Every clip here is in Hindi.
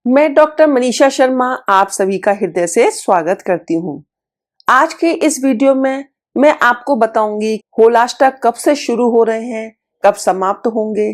मैं डॉक्टर मनीषा शर्मा आप सभी का हृदय से स्वागत करती हूँ। आज के इस वीडियो में मैं आपको बताऊंगी होलाष्टक कब से शुरू हो रहे हैं, कब समाप्त होंगे,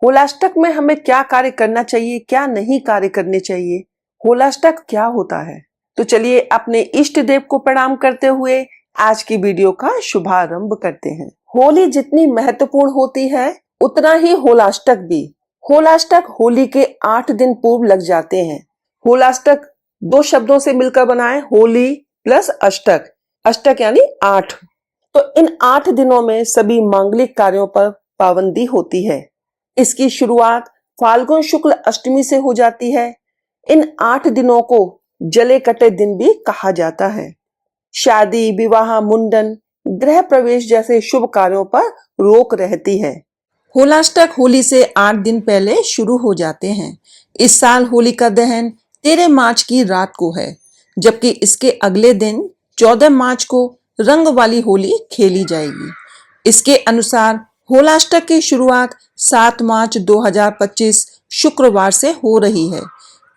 होलाष्टक में हमें क्या कार्य करना चाहिए, क्या नहीं कार्य करने चाहिए, होलाष्टक क्या होता है। तो चलिए अपने इष्ट देव को प्रणाम करते हुए आज की वीडियो का शुभारंभ करते हैं। होली जितनी महत्वपूर्ण होती है उतना ही होलाष्टक भी। होलाष्टक होली के 8 दिन पूर्व लग जाते हैं। होलाष्टक 2 शब्दों से मिलकर बना है, होली प्लस अष्टक। अष्टक यानी 8। तो इन 8 दिनों में सभी मांगलिक कार्यों पर पाबंदी होती है। इसकी शुरुआत फाल्गुन शुक्ल अष्टमी से हो जाती है। इन 8 दिनों को जले कटे दिन भी कहा जाता है। शादी, विवाह, मुंडन, गृह प्रवेश जैसे शुभ कार्यों पर रोक रहती है। होलाष्टक होली से 8 दिन पहले शुरू हो जाते हैं। इस साल होली का दहन 13 मार्च की रात को है, जबकि इसके अगले दिन 14 मार्च को रंग वाली होली खेली जाएगी। इसके अनुसार होलाष्टक की शुरुआत 7 मार्च 2025 शुक्रवार से हो रही है।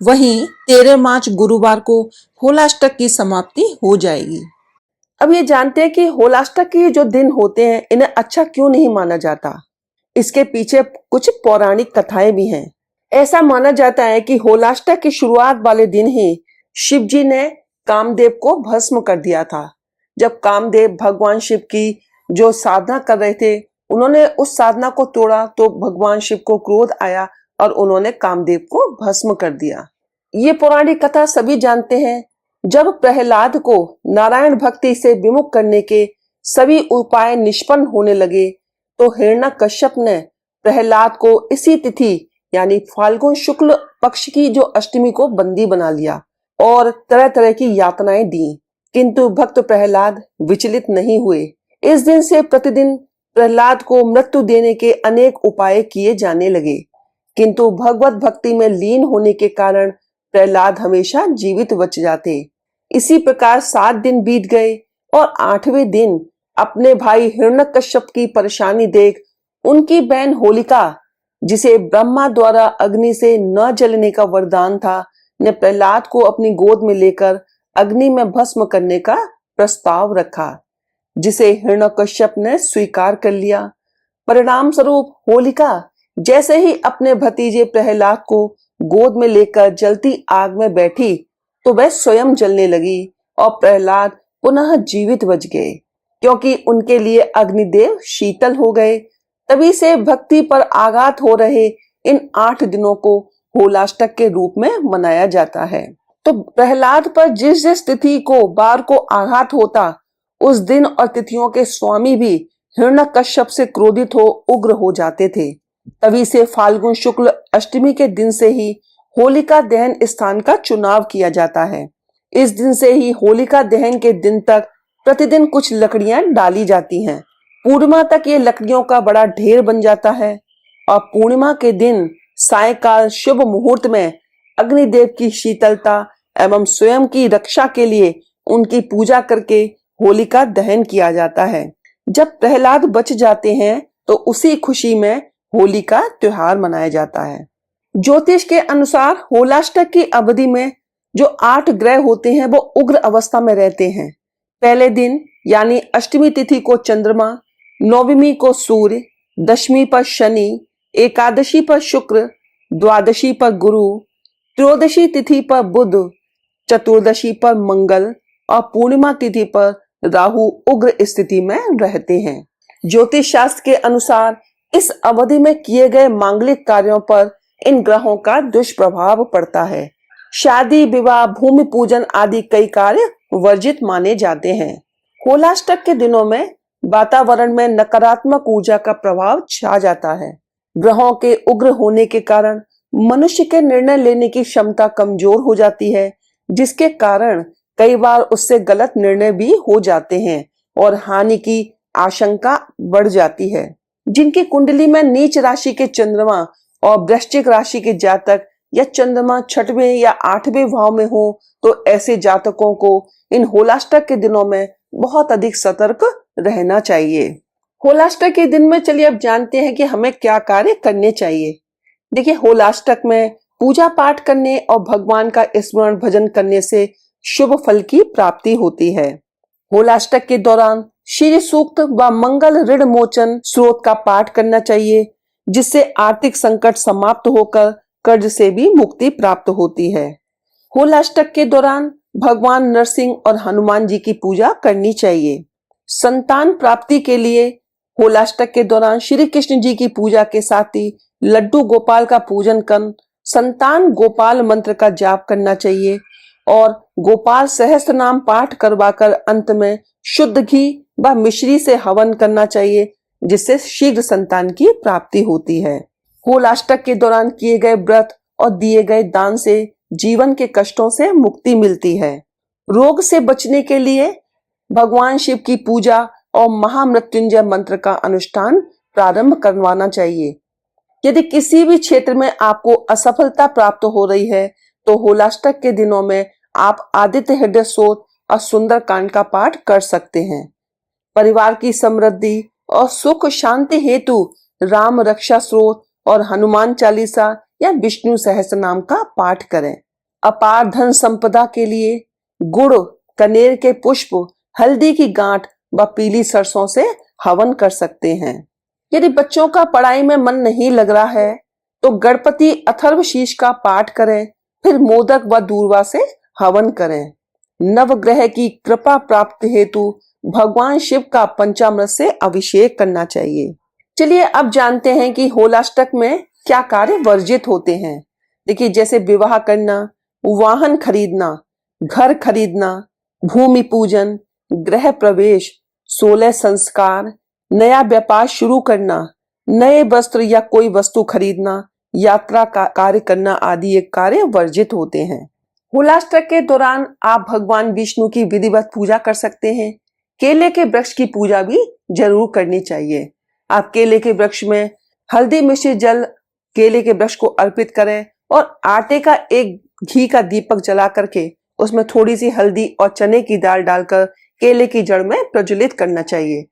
वहीं 13 मार्च गुरुवार को होलाष्टक की समाप्ति हो जाएगी। अब ये जानते हैं कि होलाष्टक के जो दिन होते हैं इन्हें अच्छा क्यों नहीं माना जाता। इसके पीछे कुछ पौराणिक कथाएं भी हैं। ऐसा माना जाता है कि होलाष्टक की शुरुआत वाले दिन ही शिव जी ने कामदेव को भस्म कर दिया था। जब कामदेव भगवान शिव की जो साधना कर रहे थे, उन्होंने उस साधना को तोड़ा तो भगवान शिव को क्रोध आया और उन्होंने कामदेव को भस्म कर दिया। ये पौराणिक कथा सभी जानते हैं। जब प्रहलाद को नारायण भक्ति से विमुख करने के सभी उपाय निष्फल होने लगे तो हिरण्यकश्यप ने प्रहलाद को इसी तिथि यानी फाल्गुन शुक्ल पक्ष की जो अष्टमी को बंदी बना लिया और तरह तरह की यातनाएं दी, किंतु भक्त प्रहलाद विचलित नहीं हुए। इस दिन से प्रतिदिन प्रहलाद को मृत्यु देने के अनेक उपाय किए जाने लगे, किंतु भगवत भक्ति में लीन होने के कारण प्रहलाद हमेशा जीवित बच जाते। इसी प्रकार 7 दिन बीत गए और 8वें दिन अपने भाई हिरण्यकश्यप की परेशानी देख उनकी बहन होलिका, जिसे ब्रह्मा द्वारा अग्नि से न जलने का वरदान था, ने प्रहलाद को अपनी गोद में लेकर अग्नि में भस्म करने का प्रस्ताव रखा, जिसे हिरण्यकश्यप ने स्वीकार कर लिया। परिणाम स्वरूप होलिका जैसे ही अपने भतीजे प्रहलाद को गोद में लेकर जलती आग में बैठी तो वह स्वयं जलने लगी और प्रहलाद पुनः जीवित बच गए, क्योंकि उनके लिए अग्निदेव शीतल हो गए। तभी से भक्ति पर आघात हो रहे इन 8 दिनों को होलाष्टक के रूप में मनाया जाता है। तो प्रहलाद पर जिस जिस तिथि को बार को आघात होता, उस दिन और तिथियों के स्वामी भी हिरण्यकश्यप से क्रोधित हो उग्र हो जाते थे। तभी से फाल्गुन शुक्ल अष्टमी के दिन से ही होलिका दहन स्थान का चुनाव किया जाता है। इस दिन से ही होलिका दहन के दिन तक प्रतिदिन कुछ लकड़ियां डाली जाती हैं। पूर्णिमा तक ये लकड़ियों का बड़ा ढेर बन जाता है और पूर्णिमा के दिन सायंकाल शुभ मुहूर्त में अग्निदेव की शीतलता एवं स्वयं की रक्षा के लिए उनकी पूजा करके होलिका दहन किया जाता है। जब प्रहलाद बच जाते हैं तो उसी खुशी में होली का त्योहार मनाया जाता है। ज्योतिष के अनुसार होलाष्टक की अवधि में जो 8 ग्रह होते हैं वो उग्र अवस्था में रहते हैं। पहले दिन यानी अष्टमी तिथि को चंद्रमा, नवमी को सूर्य, दशमी पर शनि, एकादशी पर शुक्र, द्वादशी पर गुरु, त्रयोदशी तिथि पर बुध, चतुर्दशी पर मंगल और पूर्णिमा तिथि पर राहु उग्र स्थिति में रहते हैं। ज्योतिष शास्त्र के अनुसार इस अवधि में किए गए मांगलिक कार्यों पर इन ग्रहों का दुष्प्रभाव पड़ता है। शादी, विवाह, भूमि पूजन आदि कई कार्य वर्जित माने जाते हैं। होलाष्टक के दिनों में वातावरण में नकारात्मक ऊर्जा का प्रभाव छा जाता है। ग्रहों के उग्र होने के कारण मनुष्य के निर्णय लेने की क्षमता कमजोर हो जाती है, जिसके कारण कई बार उससे गलत निर्णय भी हो जाते हैं और हानि की आशंका बढ़ जाती है। जिनकी कुंडली में नीच राशि के चंद्रमा और वृश्चिक राशि के जातक या चंद्रमा 6वें या 8वें भाव में हो तो ऐसे जातकों को इन होलाष्टक के दिनों में बहुत अधिक सतर्क रहना चाहिए। होलाष्टक के दिन में चलिए अब जानते हैं कि हमें क्या कार्य करने चाहिए। देखिए, होलाष्टक में पूजा पाठ करने और भगवान का स्मरण भजन करने से शुभ फल की प्राप्ति होती है। होलाष्टक के दौरान श्री सूक्त व मंगल ऋण मोचन स्रोत का पाठ करना चाहिए, जिससे आर्थिक संकट समाप्त होकर कर्ज से भी मुक्ति प्राप्त होती है। होलाष्टक के दौरान भगवान नरसिंह और हनुमान जी की पूजा करनी चाहिए। संतान प्राप्ति के लिए होलाष्टक के दौरान श्री कृष्ण जी की पूजा के साथ ही लड्डू गोपाल का पूजन कर संतान गोपाल मंत्र का जाप करना चाहिए और गोपाल सहस्त्र नाम पाठ करवाकर अंत में शुद्ध घी व मिश्री से हवन करना चाहिए, जिससे शीघ्र संतान की प्राप्ति होती है। होलाष्टक के दौरान किए गए व्रत और दिए गए दान से जीवन के कष्टों से मुक्ति मिलती है। रोग से बचने के लिए भगवान शिव की पूजा और महामृत्युंजय मंत्र का अनुष्ठान प्रारंभ करवाना चाहिए। यदि किसी भी क्षेत्र में आपको असफलता प्राप्त हो रही है तो होलाष्टक के दिनों में आप आदित्य हृदय स्तोत्र और सुंदर कांड का पाठ कर सकते हैं। परिवार की समृद्धि और सुख शांति हेतु राम रक्षा स्तोत्र और हनुमान चालीसा या विष्णु सहस्त्र नाम का पाठ करें। अपार धन संपदा के लिए गुड़, कनेर के पुष्प, हल्दी की गांठ व पीली सरसों से हवन कर सकते हैं। यदि बच्चों का पढ़ाई में मन नहीं लग रहा है तो गणपति अथर्वशीष का पाठ करें, फिर मोदक व दूर्वा से हवन करें। नवग्रह की कृपा प्राप्ति हेतु भगवान शिव का पंचामृत से अभिषेक करना चाहिए। चलिए अब जानते हैं कि होलाष्टक में क्या कार्य वर्जित होते हैं। देखिए, जैसे विवाह करना, वाहन खरीदना, घर खरीदना, भूमि पूजन, गृह प्रवेश, 16 संस्कार, नया व्यापार शुरू करना, नए वस्त्र या कोई वस्तु खरीदना, यात्रा का कार्य करना आदि ये कार्य वर्जित होते हैं। होलाष्टक के दौरान आप भगवान विष्णु की विधिवत पूजा कर सकते हैं। केले के वृक्ष की पूजा भी जरूर करनी चाहिए। आप केले के वृक्ष में हल्दी मिश्रित जल केले के वृक्ष को अर्पित करें और आटे का एक घी का दीपक जला करके उसमें थोड़ी सी हल्दी और चने की दाल डालकर केले की जड़ में प्रज्वलित करना चाहिए।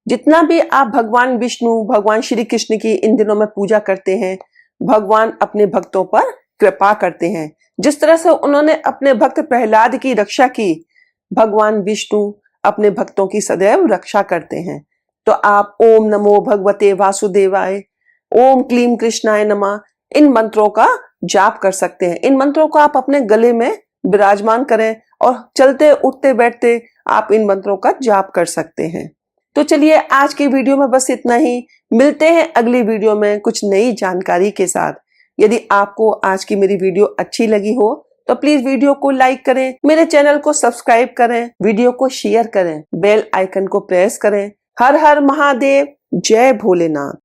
जितना भी आप भगवान विष्णु, भगवान श्री कृष्ण की इन दिनों में पूजा करते हैं, भगवान अपने भक्तों पर कृपा करते हैं। जिस तरह से उन्होंने अपने भक्त प्रहलाद की रक्षा की, भगवान विष्णु अपने भक्तों की सदैव रक्षा करते हैं। तो आप ओम नमो भगवते वासुदेवाय, ओम क्लीम कृष्णाय नमः, इन मंत्रों का जाप कर सकते हैं। इन मंत्रों को आप अपने गले में विराजमान करें और चलते उठते बैठते आप इन मंत्रों का जाप कर सकते हैं। तो चलिए आज की वीडियो में बस इतना ही। मिलते हैं अगली वीडियो में कुछ नई जानकारी के साथ। यदि आपको आज की मेरी वीडियो अच्छी लगी हो तो प्लीज वीडियो को लाइक करें, मेरे चैनल को सब्सक्राइब करें, वीडियो को शेयर करें, बेल आइकन को प्रेस करें। हर हर महादेव, जय भोलेनाथ।